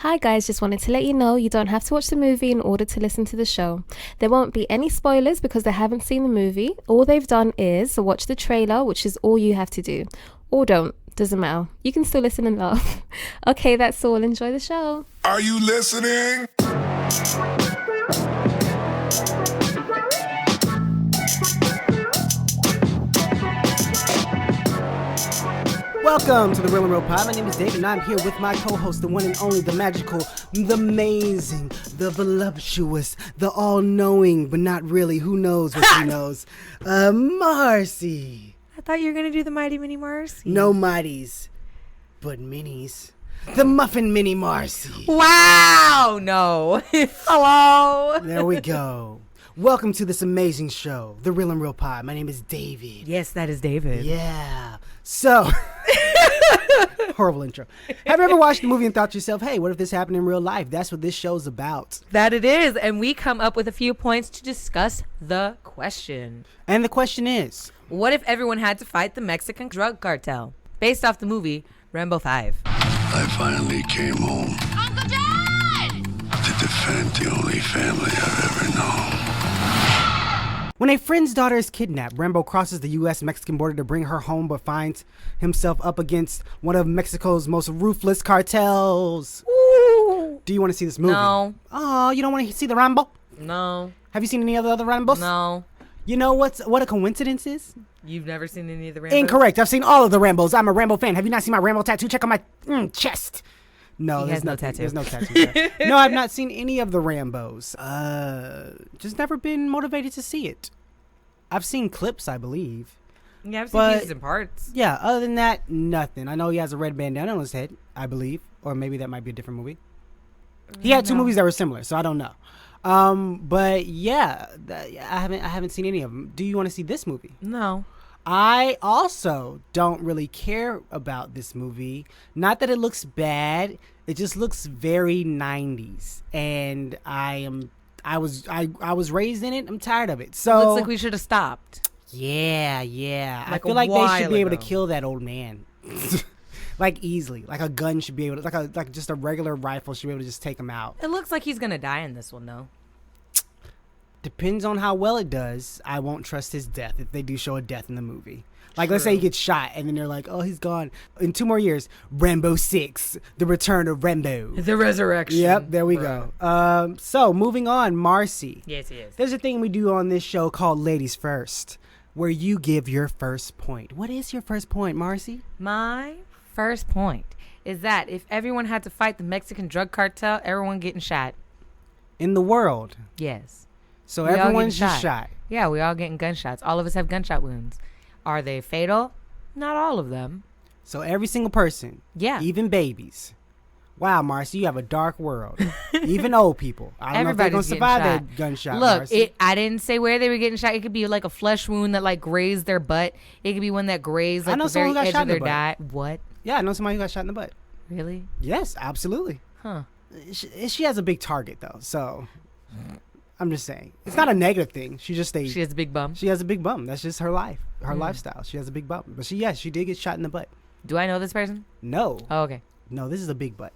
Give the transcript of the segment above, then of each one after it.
Hi guys, just wanted to let you know you don't have to watch the movie in order to listen to the show. There won't be any spoilers because they haven't seen the movie. All they've done is watch the trailer, which is all you have to do. Or don't, doesn't matter. You can still listen and laugh. Okay, that's all. Enjoy the show. Are you listening? Welcome to the Real and Real Pod. My name is David, and I'm here with my co-host, the one and only, the magical, the amazing, the voluptuous, the all-knowing, but not really. Who knows what she knows? Marcy. I thought you were going to do the Mighty Mini Marcy. No mighties, but minis. The Muffin Mini Marcy. Wow. No. Hello. There we go. Welcome to this amazing show, the Real and Real Pod. My name is David. Yes, that is David. Yeah. So, horrible intro. Have you ever watched a movie and thought to yourself, hey, what if this happened in real life? That's what this show's about. That it is. And we come up with a few points to discuss the question. And the question is, What if everyone had to fight the Mexican drug cartel? Based off the movie Rambo 5. I finally came home. Uncle John! To defend the only family I've ever known. when a friend's daughter is kidnapped, Rambo crosses the U.S.-Mexican border to bring her home, but finds himself up against one of Mexico's most ruthless cartels. Ooh. Do you want to see this movie? No. Oh, you don't want to see the Rambo? No. Have you seen any other Rambos? No. You know what a coincidence is? You've never seen any of the Rambos? Incorrect. I've seen all of the Rambos. I'm a Rambo fan. Have you not seen my Rambo tattoo? Check out my chest. No, He there's has no nothing. tattoo. There's no tattoo there. No, I've not seen any of the Rambos. Just never been motivated to see it. I've seen clips, I believe. Yeah, I've seen pieces and parts. Yeah, other than that, nothing. I know he has a red bandana on his head, I believe. Or maybe that might be a different movie. He had two movies that were similar, so I don't know. But yeah, I haven't seen any of them. Do you want to see this movie? No. I also don't really care about this movie. Not that it looks bad. It just looks very 90s. And I was raised in it. I'm tired of it. So Looks like we should have stopped. Yeah. Like I feel a like they should be while able to ago. kill that old man. Like easily. Like a gun should be able to, like just a regular rifle should be able to just take him out. It looks like he's going to die in this one, though. Depends on how well it does. I won't trust his death if they do show a death in the movie. Like, let's say he gets shot, and then they're like, oh, he's gone. In 2 more years, Rambo 6, The Return of Rambo. The resurrection. Yep, there we go. So, moving on, Marcy. Yes, he is. There's a thing we do on this show called Ladies First, where you give your first point. What is your first point, Marcy? My first point is that if everyone had to fight the Mexican drug cartel, everyone getting shot. In the world. Yes. So We all everyone's getting just shot. Yeah, we all getting gunshots. All of us have gunshot wounds. Are they fatal? Not all of them. So every single person. Yeah. Even babies. Wow, Marcy, you have a dark world. Even old people. I don't know if they're going to survive that gunshot, Look, Marcy. I didn't say where they were getting shot. It could be like a flesh wound that like grazed their butt. It could be one that grazed like I know the very someone who got edge shot of in the their butt. What? Yeah, I know somebody who got shot in the butt. Really? Yes, absolutely. Huh. She has a big target, though, so I'm just saying. It's not a negative thing. She just She has a big bum. She has a big bum. That's just her life, her lifestyle. She has a big bum. But she did get shot in the butt. Do I know this person? No. Oh, okay. No, this is a big butt.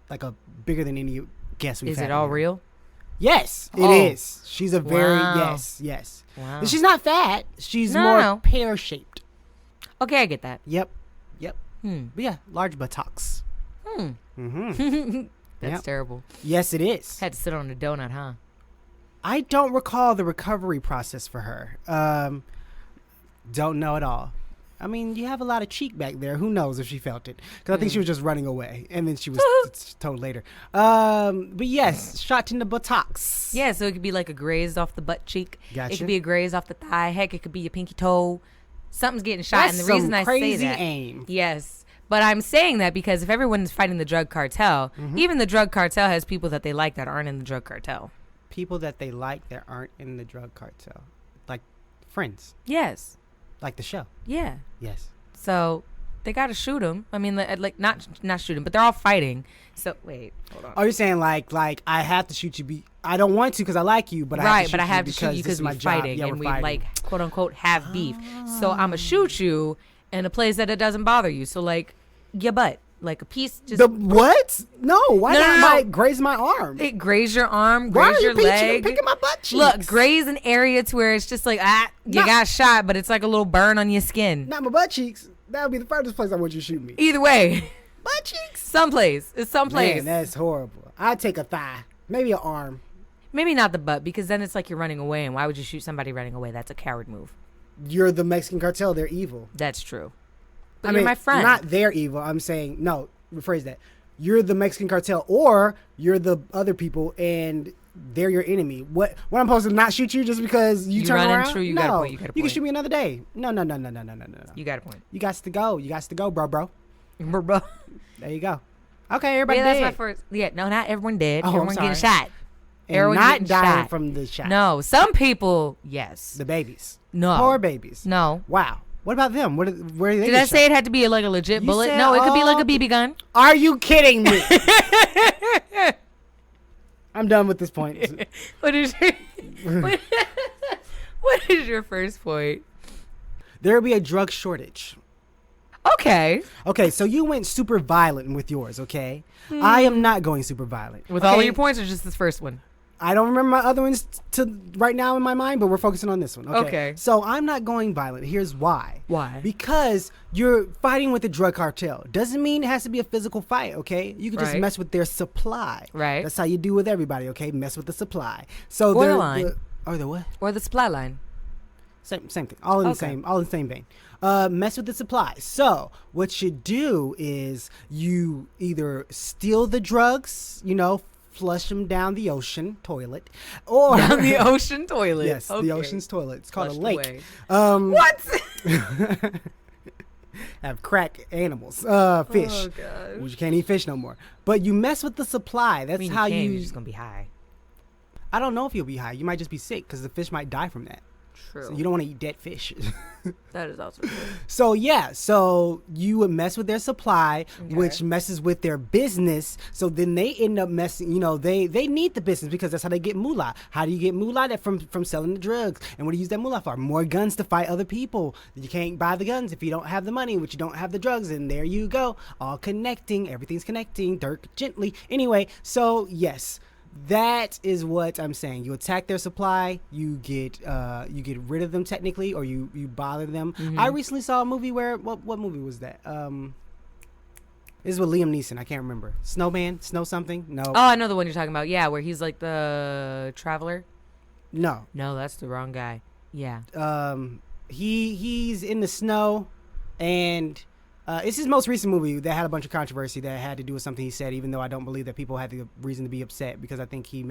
Like a bigger than any guess we've Is had. it all here. real? Yes, it Oh. is. She's a very, Wow. yes. Wow. And she's not fat. She's No, more no. pear-shaped. Okay, I get that. Yep. Hmm. But yeah, large buttocks. Mm-hmm. That's Yep. terrible. Yes, it is. Had to sit on a donut, huh? I don't recall the recovery process for her. Don't know at all. I mean, you have a lot of cheek back there. Who knows if she felt it? Because I think she was just running away, and then she was told later. But yes, shot in the buttocks. Yeah, so it could be like a graze off the butt cheek. Gotcha. It could be a graze off the thigh. Heck, it could be your pinky toe. Something's getting shot. That's and the reason some I say crazy that. aim. Yes. But I'm saying that because if everyone's fighting the drug cartel, even the drug cartel has people that they like that aren't in the drug cartel. People that they like that aren't in the drug cartel, like friends, Yes. like the show. Yeah. Yes. So they got to shoot them. I mean, like not shoot them, but they're all fighting. So wait, hold on. Oh, you're saying like I have to shoot you? I don't want to because I like you, but I have to shoot you because this is my we're job. fighting Yeah, and we're we fighting. like quote unquote have beef. So I'ma shoot you in a place that it doesn't bother you. So like your butt. like a piece. Just The what? No, why No, not no, no. my graze my arm? it graze your arm, Why graze are your you leg. picking my butt cheeks? Look, graze an area to where it's just like you No. got shot, but it's like a little burn on your skin. Not my butt cheeks. That would be the furthest place I want you to shoot me. Either way, Butt cheeks? someplace. It's someplace. Man, that's horrible. I'd take a thigh. Maybe an arm. Maybe not the butt, because then it's like you're running away, and why would you shoot somebody running away? That's a coward move. You're the Mexican cartel. They're evil. That's true. But I you're mean, my friend. not they're evil. I'm saying, no, rephrase that. You're the Mexican cartel, or you're the other people, and they're your enemy. What I'm supposed to not shoot you just because you turn running? around? True, you no, got a point, you got a can point. shoot me another day. No. You got a point. You got to go. You got to go, bro. Bro. There you go. Okay, everybody Yeah, that's dead. my first. Yeah, no, not everyone dead. Oh, I'm Everyone getting sorry. shot. And Everyone not getting dying shot. from the shot. No, some people, yes. The babies. No. Poor babies. No. Wow. What about them? Where did they Did get I say shot? it had to be like a legit You bullet? said No, it could be like all a BB gun. Are you kidding me? I'm done with this point. What is your what is your first point? There will be a drug shortage. Okay. Okay, so you went super violent with yours, okay? I am not going super violent. With all okay? of your points or just this first one? I don't remember my other ones to right now in my mind, but we're focusing on this one. Okay. So I'm not going violent. Here's why. Why? Because you're fighting with the drug cartel. Doesn't mean it has to be a physical fight, okay? You can just Right. mess with their supply. Right. That's how you do with everybody, okay? Mess with the supply. So Or the they're line. or the what? Or the supply line. Same thing. All in the Okay. same vein. Mess with the supply. So what you do is you either steal the drugs, flush them down the ocean toilet, or Down the ocean toilet. yes, Okay. the ocean's toilet. It's called Flushed a lake. away. What? Have crack animals, fish. Oh, gosh. Which you can't eat fish no more. But you mess with the supply. That's I mean, how you can, you. you're just going to be high. I don't know if you'll be high. You might just be sick because the fish might die from that. True. So you don't want to eat dead fish. That is also true. So you would mess with their supply, Okay. which messes with their business. So then they end up messing. They need the business because that's how they get moolah. How do you get moolah? That from selling the drugs. And what do you use that moolah for? More guns to fight other people. You can't buy the guns if you don't have the money, which you don't have the drugs. And there you go, all connecting. Everything's connecting. Dirt gently. Anyway, so yes. That is what I'm saying. You attack their supply, you get rid of them technically, or you bother them. Mm-hmm. I recently saw a movie where what movie was that? This is with Liam Neeson. I can't remember. Snowman, Snow something. No, Oh, I know the one you're talking about. Yeah, where he's like the traveler. no. No, that's the wrong guy. Yeah. He's in the snow, and it's his most recent movie that had a bunch of controversy that had to do with something he said. Even though I don't believe that people had the reason to be upset because I think he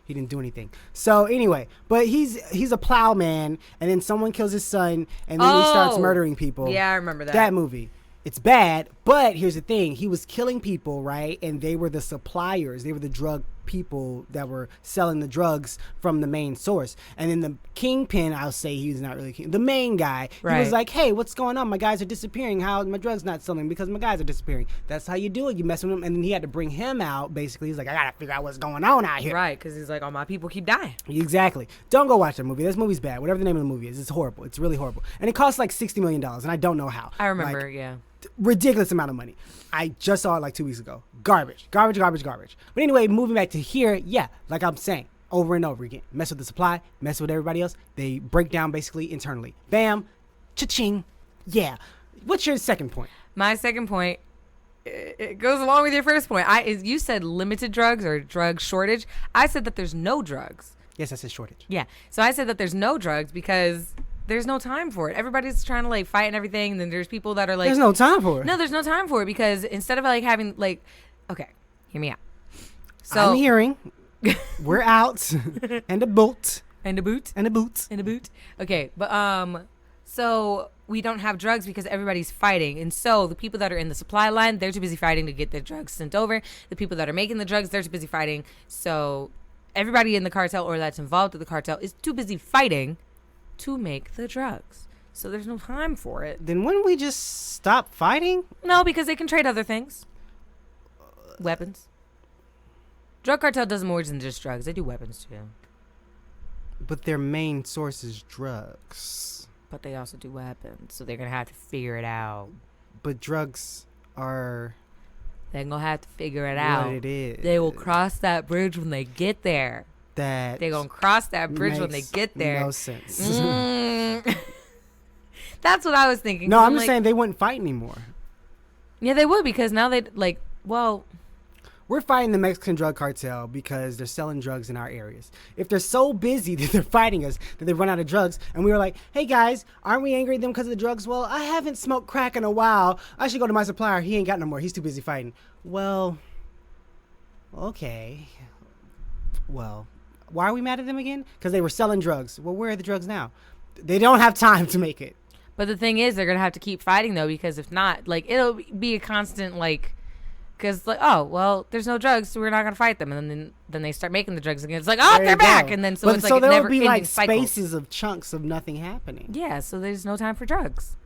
didn't do anything. So anyway, but he's a plowman, and then someone kills his son, and then he starts Oh. murdering people. Yeah, I remember that. That movie. It's bad, but here's the thing. He was killing people, right? And they were the suppliers. They were the drug people that were selling the drugs from the main source. And then the kingpin, I'll say he's not really king. The main guy, he was Right. like, hey, what's going on? My guys are disappearing. How my drugs not selling? Because my guys are disappearing. That's how you do it. You mess with him. And then he had to bring him out, basically. He's like, I got to figure out what's going on out here. Right, because he's like, all my people keep dying. Exactly. Don't go watch that movie. This movie's bad. Whatever the name of the movie is, it's horrible. It's really horrible. And it costs like $60 million, and I don't know how. I remember, Like, yeah. ridiculous amount of money. I just saw it like 2 weeks ago. Garbage. But anyway, moving back to here, yeah, like I'm saying, over and over again. Mess with the supply, mess with everybody else. They break down basically internally. Bam, cha-ching, yeah. What's your second point? My second point, it goes along with your first point. You said limited drugs or drug shortage. I said that there's no drugs. Yes, that's a shortage. Yeah. So I said that there's no drugs because there's no time for it. Everybody's trying to like fight and everything. And then there's people that are like, There's no time for it. no, there's no time for it because instead of like having like, okay, hear me out. So I'm hearing. We're out. And a boot. and a boot. And a boot. In a boot. Okay, but so we don't have drugs because everybody's fighting, and so the people that are in the supply line, they're too busy fighting to get the drugs sent over. The people that are making the drugs, they're too busy fighting. So everybody in the cartel or that's involved with the cartel is too busy fighting to make the drugs. So there's no time for it. Then wouldn't we just stop fighting? No, because they can trade other things. Weapons. Drug cartel does more than just drugs. They do weapons too. But their main source is drugs. But they also do weapons. So they're going to have to figure it out. But drugs are they're gonna have to figure it out. What it is. They will cross that bridge when they get there. That They're gonna cross that bridge when they makes get there. No sense. That's what I was thinking. No, 'cause I'm just like, saying they wouldn't fight anymore. Yeah, they would, because now they like. Well, We're fighting the Mexican drug cartel because they're selling drugs in our areas. If they're so busy that they're fighting us that they run out of drugs, and we were like, hey guys, aren't we angry at them because of the drugs? Well, I haven't smoked crack in a while. I should go to my supplier. He ain't got no more. He's too busy fighting. Well, okay. Well, why are we mad at them again? Because they were selling drugs. Well, where are the drugs now? They don't have time to make it. but the thing is, they're gonna have to keep fighting though, because if not, like, it'll be a constant like. Because, like, oh, well, there's no drugs, so we're not going to fight them. And then they start making the drugs again. It's like, oh, There they're you go. back. And then so But it's so like a there never would be ending like cycle. spaces of chunks of nothing happening. Yeah, so there's no time for drugs.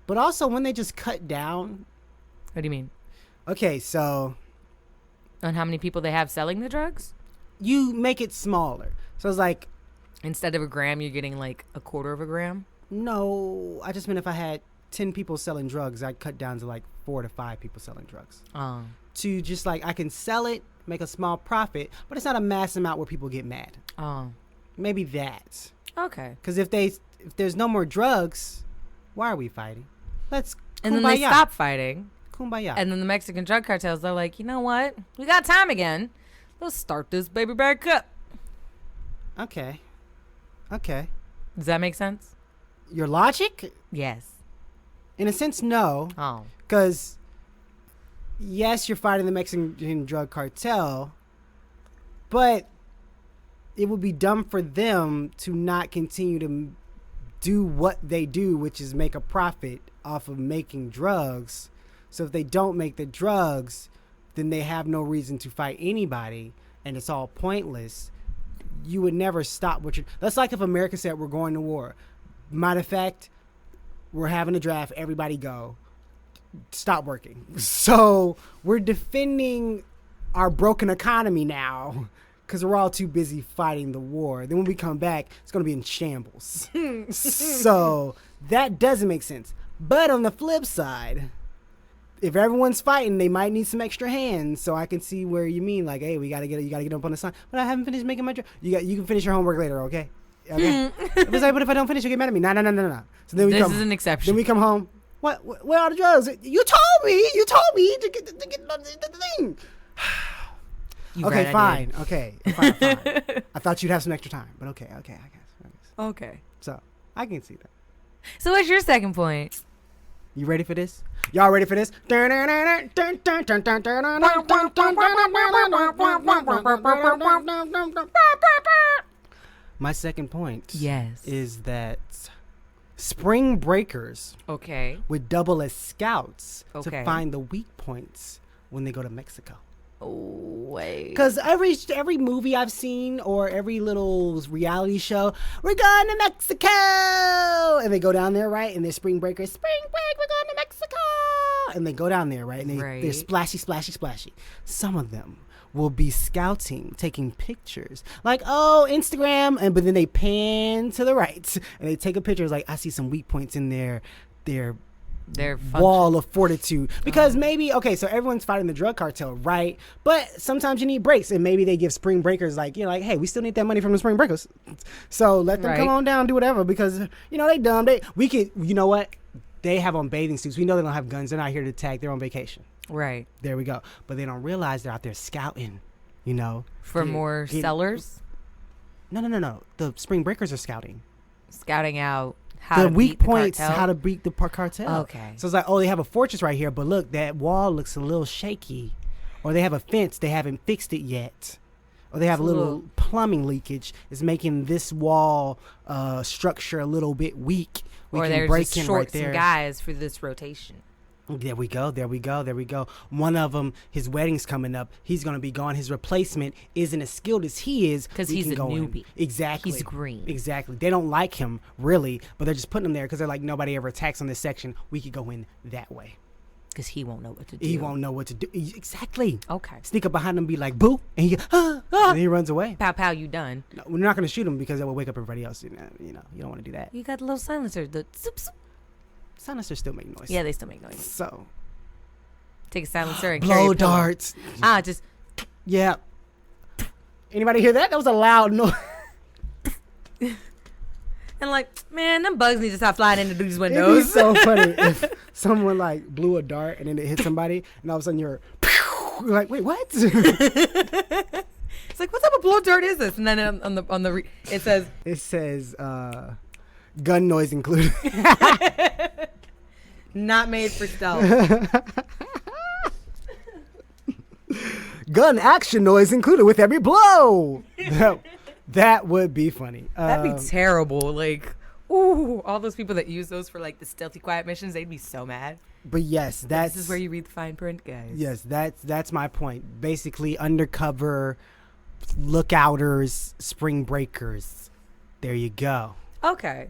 But also when they just cut down. What do you mean? Okay, so On how many people they have selling the drugs? you make it smaller. So it's like, Instead of a gram, you're getting like a quarter of a gram? no, I just meant if I had 10 people selling drugs, I'd cut down to like 4 to 5 people selling drugs. Oh. To just like, I can sell it, make a small profit, but it's not a mass amount where people get mad. Oh. Maybe that. Okay. Because if there's no more drugs, why are we fighting? Let's And then they kumbaya. stop fighting. Kumbaya. And then the Mexican drug cartels, they're like, you know what? We got time again. Let's start this baby back up. Okay. Does that make sense? Your logic? Yes. In a sense, no. Oh. Because, yes, you're fighting the Mexican drug cartel, but it would be dumb for them to not continue to do what they do, which is make a profit off of making drugs. So if they don't make the drugs, then they have no reason to fight anybody, and it's all pointless. You would never stop what you're... That's like if America said we're going to war. Matter of fact, we're having a draft, everybody go. Stop working. So we're defending our broken economy now because we're all too busy fighting the war. Then when we come back, it's going to be in shambles. So that doesn't make sense. But on the flip side, if everyone's fighting, they might need some extra hands. So I can see where you mean, like, hey, you gotta get up on the sign. But I haven't finished making my you can finish your homework later, okay? Okay. It's like, but if I don't finish, you get mad at me. No. So then This is an exception. Then we come home. What? Where are the drugs? You told me to get the thing. You Okay, right, I fine. did. Okay, fine. I thought you'd have some extra time, but okay, I guess. Okay. So I can see that. So what's your second point? You ready for this? Y'all ready for this? My second point Yes. is that spring breakers Okay. would double as scouts to Okay. find the weak points when they go to Mexico. Oh, wait. Because every movie I've seen or every little reality show, we're going to Mexico, and they go down there, right? And they're spring breakers. Spring break, we're going to Mexico, and they go down there, right? And they're Right. splashy. Some of them will be scouting, taking pictures, like, oh, Instagram, but then they pan to the right and they take a picture. It's like, I see some weak points in their They're wall of fortitude, because maybe, okay, so everyone's fighting the drug cartel, right? But sometimes you need breaks, and maybe they give spring breakers, like, you know, like, hey, we still need that money from the spring breakers, so let them come Right. on down, do whatever, because, you know, they dumb. We could, you know what, they have on bathing suits. We know they don't have guns. They're not here to attack. They're on vacation. Right. There we go. But they don't realize they're out there scouting, you know, For more sellers? No. The spring breakers are scouting Scouting out how the to weak beat the points, cartel? how to beat the cartel. Okay. So it's like, oh, they have a fortress right here, but look, that wall looks a little shaky. Or they have a fence, they haven't fixed it yet. Or they have a little plumbing leakage. It's making this wall structure a little bit weak. Or they're just short some guys for this rotation. There we go. One of them, his wedding's coming up. He's going to be gone. His replacement isn't as skilled as he is. 'Cause We he's can a go in. newbie. Exactly. He's green. Exactly. They don't like him, really, but they're just putting him there because they're like, nobody ever attacks on this section. We could go in that way. Because he won't know what to do. He won't know what to do. Exactly. Okay. Sneak up behind him and be like, boo, and he and then he runs away. Pow, pow, you done. No, we're not going to shoot him because that will wake up everybody else. You know, you don't want to do that. You got the little silencer. The zoop, zoop. Silencers still make noise. Yeah, they still make noise. So, Take a silencer and carry Blow a pillow. darts. Just Yeah. Anybody hear that? That was a loud noise. and like, man, them bugs need to stop flying into these It'd be windows. so funny if someone like blew a dart and then it hit somebody, and all of a sudden you're like, wait, what? It's like, what type of blow dart is this? And then it says It says gun noise included. not made for stealth. Gun action noise included with every blow. That would be funny. That'd be terrible. Like, ooh, all those people that use those for like the stealthy quiet missions, they'd be so mad. But yes, This is where you read the fine print, guys. Yes, that's my point. Basically, undercover lookouters, spring breakers. There you go. Okay.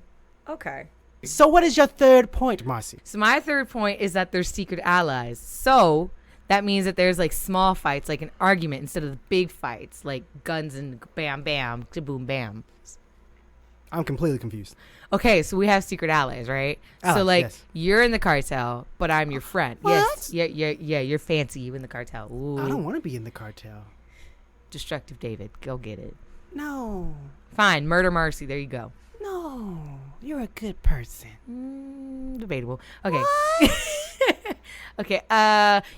So what is your third point, Marcy? So my third point is that they're secret allies. So that means that there's like small fights, like an argument, instead of the big fights, like guns and bam, bam, boom, bam. I'm completely confused. Okay, so we have secret allies, right? Oh, so like yes. you're in the cartel, but I'm your friend. What? Yes, yeah, you're fancy. You in the cartel? Ooh, I don't want to be in the cartel. destructive David, go get it. No, Fine, murder Marcy. There you go. no, you're a good person. Debatable. Okay. Okay.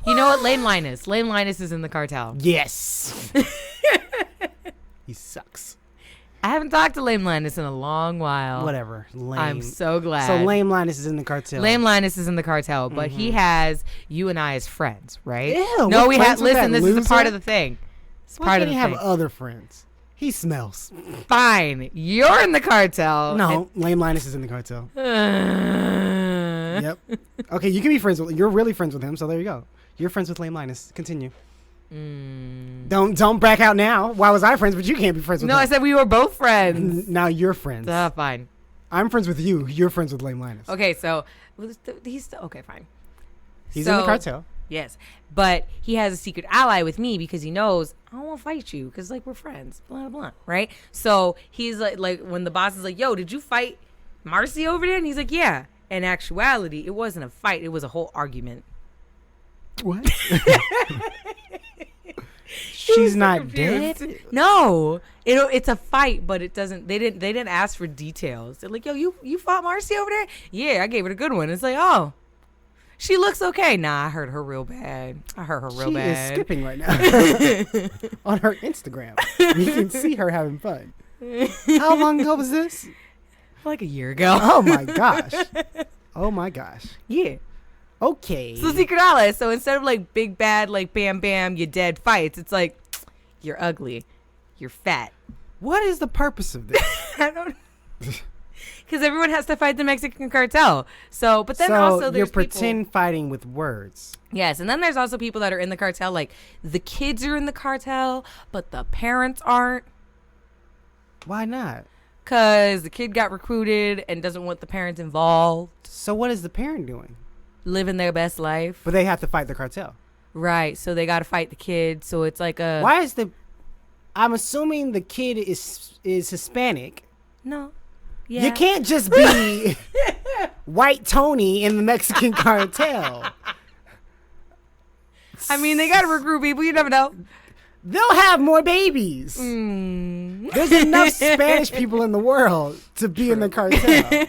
You know what? Lame Linus. Lame Linus is in the cartel. Yes. He sucks. I haven't talked to Lame Linus in a long while. Whatever. Lame. I'm so glad. So Lame Linus is in the cartel. Lame Linus is in the cartel, but he has you and I as friends, right? Ew, no, we're we have. friends with Listen, that this is a part loser? of the thing. It's Why part can't of he the have thing. other friends? He smells. Fine, you're in the cartel. No, Lame Linus is in the cartel. and- Yep. Okay, you can be friends with. You're really friends with him, so there you go. You're friends with Lame Linus. Continue. Don't back out now. Why was I friends, but you can't be friends with No, him? I said we were both friends. Now you're friends. Fine. I'm friends with you. You're friends with Lame Linus. Okay, so he's okay. Fine. He's in the cartel. Yes, but he has a secret ally with me because he knows I don't want to fight you because like we're friends, blah blah blah, right? So he's like when the boss is like, "Yo, did you fight Marcy over there?" And he's like, "Yeah." In actuality, it wasn't a fight; it was a whole argument. What? She's not Confused. dead. No, it's a fight, but it doesn't. They didn't ask for details. They're like, "Yo, you fought Marcy over there?" Yeah, I gave it a good one. It's like, oh. She looks okay. Nah, I hurt her real bad. She is skipping right now on her Instagram. You can see her having fun. How long ago was this? Like a year ago. Oh my gosh. Oh my gosh. Yeah. Okay. So secret allies. So instead of like big bad, like bam bam, you're dead fights, it's like you're ugly, you're fat. What is the purpose of this? I don't. Because everyone has to fight the Mexican cartel. So, but then so also there's you're pretend fighting with words. Yes, and then there's also people that are in the cartel. Like the kids are in the cartel, but the parents aren't. Why not? Because the kid got recruited and doesn't want the parents involved, So what is the parent doing? living their best life. But they have to fight the cartel. Right, so they got to fight the kid. So it's like a Why is the? I'm assuming the kid is Hispanic. no. Yeah. You can't just be white Tony in the Mexican cartel. I mean, they got to recruit people. You never know. They'll have more babies. Mm. There's enough Spanish people in the world to be in the cartel.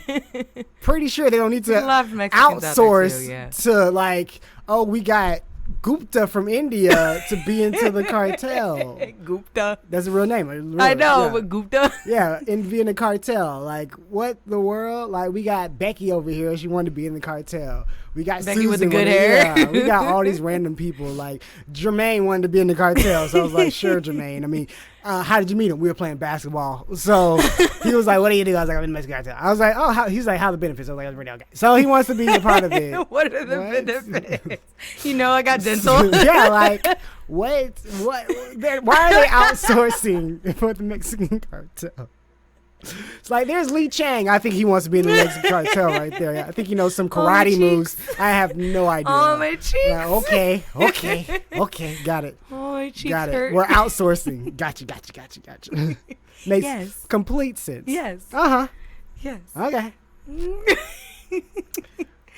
Pretty sure they don't need to There's a lot of Mexicans out there, outsource too, yeah. to like, oh, we got Gupta from India to be into the cartel. Gupta. That's a real name. I know, yeah. but Gupta. Yeah, and be in the cartel. Like, what the world? Like, we got Becky over here. She wanted to be in the cartel. We got Becky Susan with the good wanted- hair. Yeah, we got all these random people. Like, Jermaine wanted to be in the cartel. So I was like, sure, Jermaine. I mean, how did you meet him? We were playing basketball. So he was like, what do you do? I was like, I'm in the Mexican cartel. I was like, oh, he's like, how the benefits? I was like, that's really okay. So he wants to be a part of it. What are the What? benefits? You know, I got dental. Yeah, like, what? Why are they outsourcing for the Mexican cartel? It's like, there's Lee Chang. I think he wants to be in the Mexican cartel right there. I think he knows some karate cheeks. moves. I have no idea. Oh, my cheeks. Yeah, okay. Got it. Oh, my cheeks Got it. hurt. We're outsourcing. Gotcha. Makes Yes. complete sense. Yes. Uh-huh. Yes. Okay.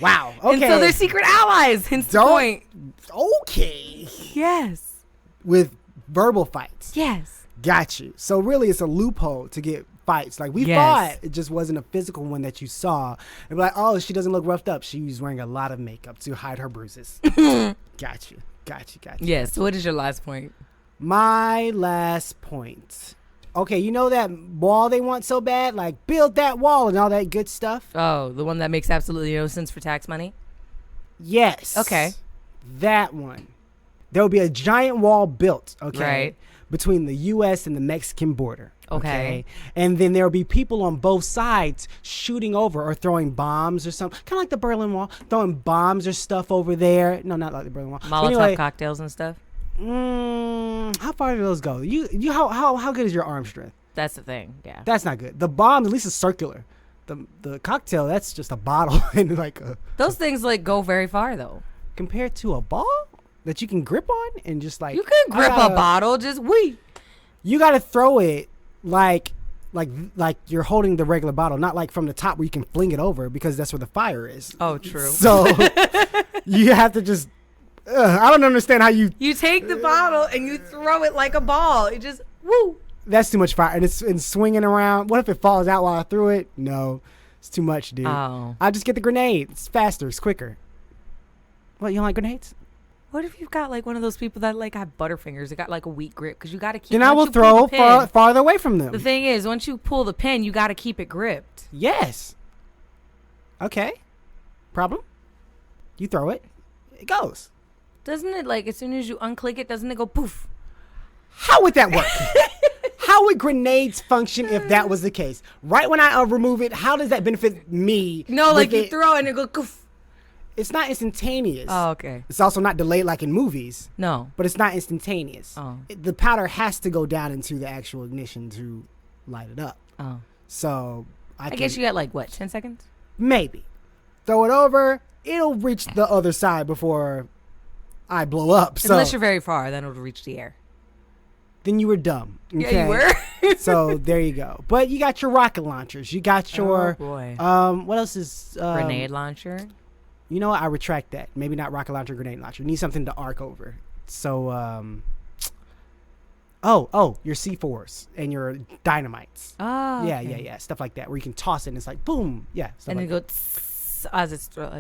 Wow. Okay. And so they're secret allies. Hence the Don't- point. Okay. Yes. With verbal fights. Yes. Got you. So really, it's a loophole to get fights. Like we Yes. thought it just wasn't a physical one that you saw. And be like, oh, she doesn't look roughed up. She's wearing a lot of makeup to hide her bruises. Got you. Yes. So what is your last point? My last point. Okay, you know that wall they want so bad? Like, build that wall and all that good stuff? Oh, the one that makes absolutely no sense for tax money? Yes. Okay. That one. There will be a giant wall built, okay, Right. between the U.S. and the Mexican border. Okay. And then there will be people on both sides shooting over or throwing bombs or something. Kind of like the Berlin Wall. Throwing bombs or stuff over there. No, not like the Berlin Wall. But Molotov anyway, cocktails and stuff? how far do those go? You how good is your arm strength? That's the thing. Yeah. That's not good. The bomb at least is circular. The cocktail, that's just a bottle and like a Those things like go very far though. compared to a ball that you can grip on and just like You can grip a bottle, just You gotta throw it like you're holding the regular bottle, not like from the top where you can fling it over because that's where the fire is. Oh, true. So you have to just. I don't understand how you. You take the bottle and you throw it like a ball. It just woo. That's too much fire, and it's swinging around. What if it falls out while I threw it? No, it's too much, dude. Oh. I just get the grenade. It's faster. It's quicker. What, you don't like grenades? What if you've got like one of those people that like have butterfingers? They got like a weak grip because you got to keep. Then I will once you pull throw the pin- farther away from them. The thing is, once you pull the pin, you got to keep it gripped. Yes. Okay. Problem? You throw it. It goes. Doesn't it like as soon as you unclick it, doesn't it go poof? How would that work? How would grenades function if that was the case? Right when I remove it, how does that benefit me? No, like with you it? throw it and it go poof. It's not instantaneous. Oh, okay. It's also not delayed like in movies, No. but it's not instantaneous. Oh. The powder has to go down into the actual ignition to light it up. Oh. So I guess you got like what, 10 seconds? maybe throw it over. It'll reach the other side before I blow up. So Unless you're very far, then it'll reach the air. then you were dumb. Yeah, okay? you were. So there you go. But you got your rocket launchers. You got your Oh, boy. what else is Grenade launcher. You know what? I retract that. Maybe not rocket launcher, grenade launcher. You need something to arc over. So your C4s and your dynamites. Oh. Yeah. Stuff like that where you can toss it and it's like boom. Yeah. Stuff And like then go tss as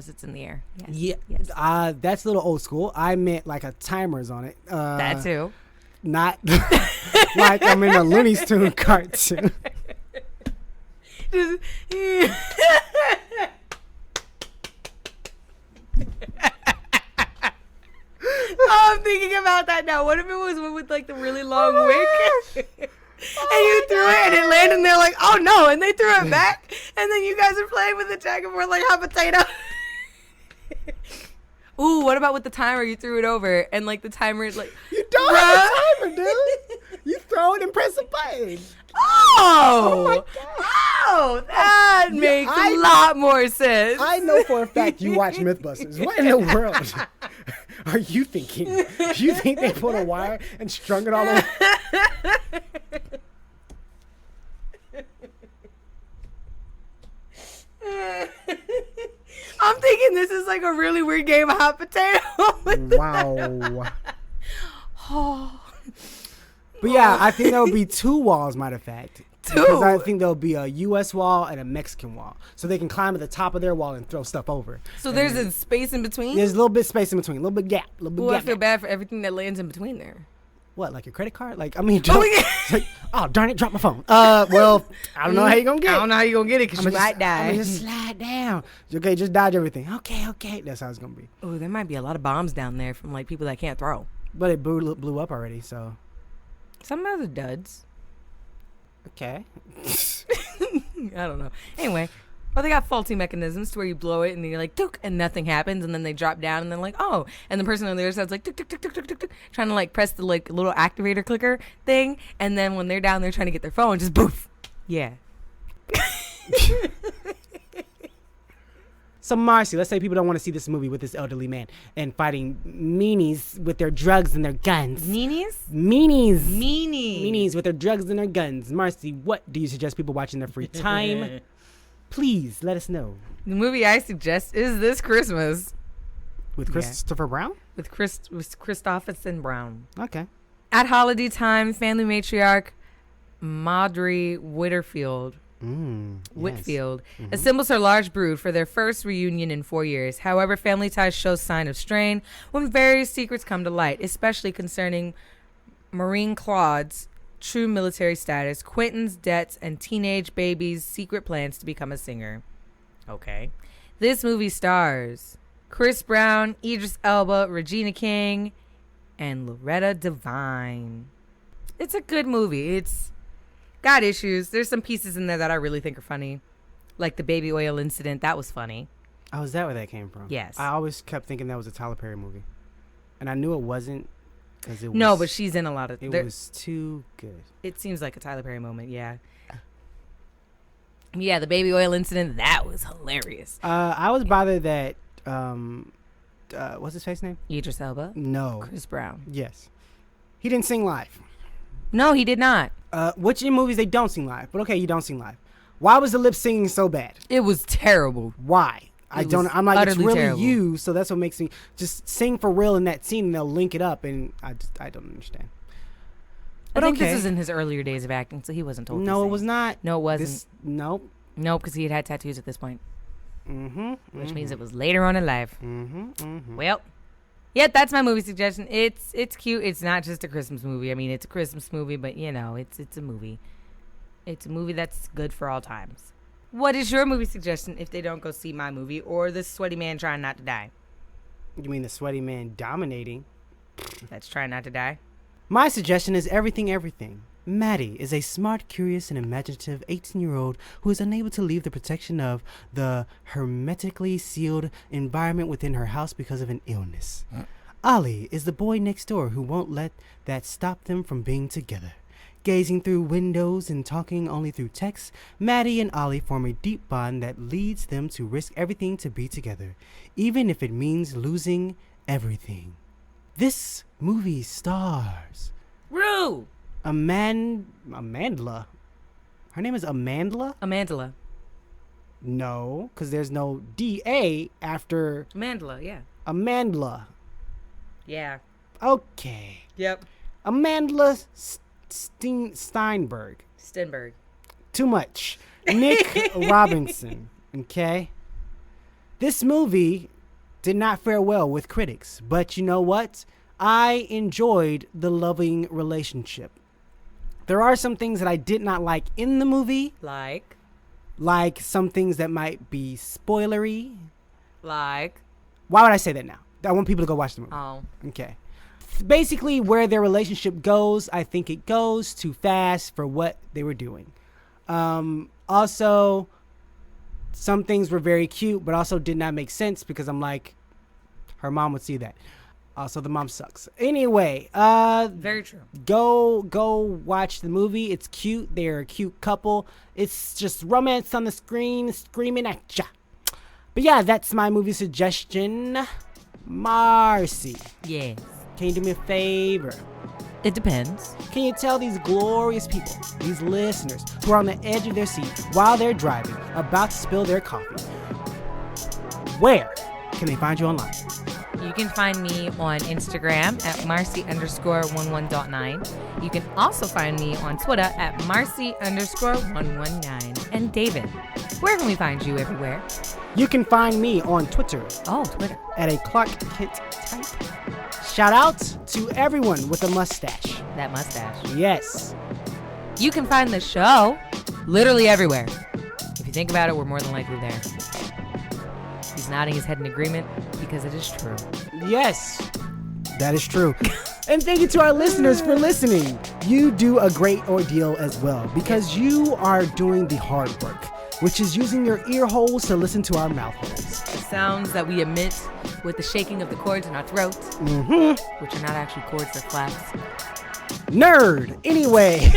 it's in the air. Yes. Yeah. Yes. That's a little old school. I meant like a timer's on it. That too. Not like I'm in a Looney Tunes cartoon. Just- I'm thinking about that now. What if it was one with like the really long wick? And you threw it and it landed and they're like, oh no, and they threw it back and then you guys are playing with the tag and we're like hot potato. Ooh, what about with the timer? You threw it over and like the timer is like, You don't have a timer, dude. You throw it and press a button. oh, God. oh, that makes I- a lot more sense. I know for a fact you watch Mythbusters. What in the world are you thinking? You think they put a wire and strung it all over? I'm thinking this is like a really weird game of hot potato. Wow. But yeah, I think there will be two walls, matter of fact. Because I think there'll be a U.S. wall and a Mexican wall. So they can climb at the top of their wall and throw stuff over. So there's a space in between? There's a little bit space in between, a little bit gap. Well, I feel bad for everything that lands in between there. What, like a credit card? Like, I mean, Oh, don't, yeah. it's like, oh, darn it, drop my phone. Well, I don't know how you going to get it. I don't know how you gonna get it because you might I'm die. gonna just slide down. Okay, just dodge everything. Okay. That's how it's gonna be. Oh, there might be a lot of bombs down there from like people that can't throw. But it blew up already, so. Some of the duds. Okay. I don't know. Anyway, well, they got faulty mechanisms to where you blow it and then you're like, tuk, and nothing happens, and then they drop down and then like, oh, and the person on the other side's like, tuk, tuk, tuk, tuk, tuk, tuk, tuk, trying to like press the like little activator clicker thing, and then when they're down there trying to get their phone, just boof. Yeah. So Marcy, let's say people don't want to see this movie with this elderly man and fighting meanies with their drugs and their guns. Meanies? Meanies with their drugs and their guns. Marcy, what do you suggest people watch in their free time? Please let us know. The movie I suggest is This Christmas With Christopher Brown? with Christopherson Brown. Okay. At holiday time, family matriarch Maudrey Whitfield assembles her large brood for their first reunion in 4 years. However, family ties show sign of strain when various secrets come to light, especially concerning Maureen Claude's true military status, Quentin's debts, and teenage baby's secret plans to become a singer. Okay. This movie stars Chris Brown, Idris Elba, Regina King, and Loretta Devine. It's a good movie. It's got issues. There's some pieces in there that I really think are funny. Like the baby oil incident. That was funny. Oh, is that where that came from? Yes. I always kept thinking that was a Tyler Perry movie. And I knew it wasn't because it was... No, but she's in a lot of... It was too good. It seems like a Tyler Perry moment, yeah. Yeah, the baby oil incident, that was hilarious. I was bothered that... what's his face name? Idris Elba? No. Chris Brown. Yes. He didn't sing live. No, he did not. Which in movies they don't sing live. But okay, you don't sing live. Why was the lip singing so bad? It was terrible. Why? I'm like, it's really terrible. you, so that's what makes me just sing for real in that scene and they'll link it up and I don't understand. But I think this was in his earlier days of acting, so he wasn't told to No, it sing. was not. No, it wasn't. Nope. Nope, because he had tattoos at this point. Mm-hmm. Which means it was later on in life. Mm-hmm. Mm-hmm. Well, yeah, that's my movie suggestion. It's cute. It's not just a Christmas movie. I mean, it's a Christmas movie, but you know, it's a movie. It's a movie that's good for all times. What is your movie suggestion if they don't go see my movie or The Sweaty Man Trying Not to Die? You mean the sweaty man dominating? That's Trying Not to Die. My suggestion is Everything Everything. Maddie is a smart, curious, and imaginative 18-year-old who is unable to leave the protection of the hermetically sealed environment within her house because of an illness. Ollie is the boy next door who won't let that stop them from being together. Gazing through windows and talking only through text, Maddie and Ollie form a deep bond that leads them to risk everything to be together, even if it means losing everything. This movie stars Rue! Amandla. Her name is Amandla. No, because there's no D-A after Amandla, yeah. Amandla. Yeah. Okay. Yep. Amandla Steinberg. Stenberg. Too much. Nick Robinson. Okay. This movie did not fare well with critics, but you know what? I enjoyed the loving relationship. There are some things that I did not like in the movie. Like some things that might be spoilery. Why would I say that now? I want people to go watch the movie. Oh. Okay. Basically, where their relationship goes, I think it goes too fast for what they were doing. Also, some things were very cute, but also did not make sense because I'm like, her mom would see that. Also, the mom sucks. Anyway, Very true. Go watch the movie. It's cute. They're a cute couple. It's just romance on the screen, screaming at ya. But yeah, that's my movie suggestion. Marcy, Yes. can you do me a favor? It depends. Can you tell these glorious people, these listeners, who are on the edge of their seat while they're driving, about to spill their coffee, where can they find you online? You can find me on Instagram at Marcy_11.9. You can also find me on Twitter at Marcy_119. And David, where can we find you everywhere? You can find me on Twitter Oh, Twitter. at a Clark Kent type. Shout out to everyone with a mustache. That mustache. Yes. You can find the show literally everywhere. If you think about it, we're more than likely there. He's nodding his head in agreement because it is true. Yes. That is true. And thank you to our listeners for listening. You do a great ordeal as well because you are doing the hard work, which is using your ear holes to listen to our mouth holes. The sounds that we emit with the shaking of the cords in our throat, Mm-hmm. which are not actually cords, they're flaps. Nerd. Anyway,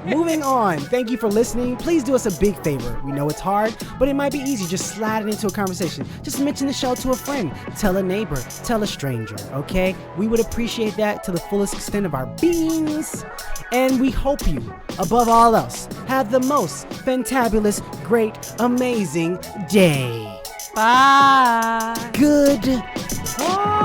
moving on. Thank you for listening. Please do us a big favor. We know it's hard, but it might be easy. Just slide it into a conversation. Just mention the show to a friend. Tell a neighbor. Tell a stranger. Okay? We would appreciate that to the fullest extent of our beings. And we hope you, above all else, have the most fantabulous, great, amazing day. Bye. Good. Bye.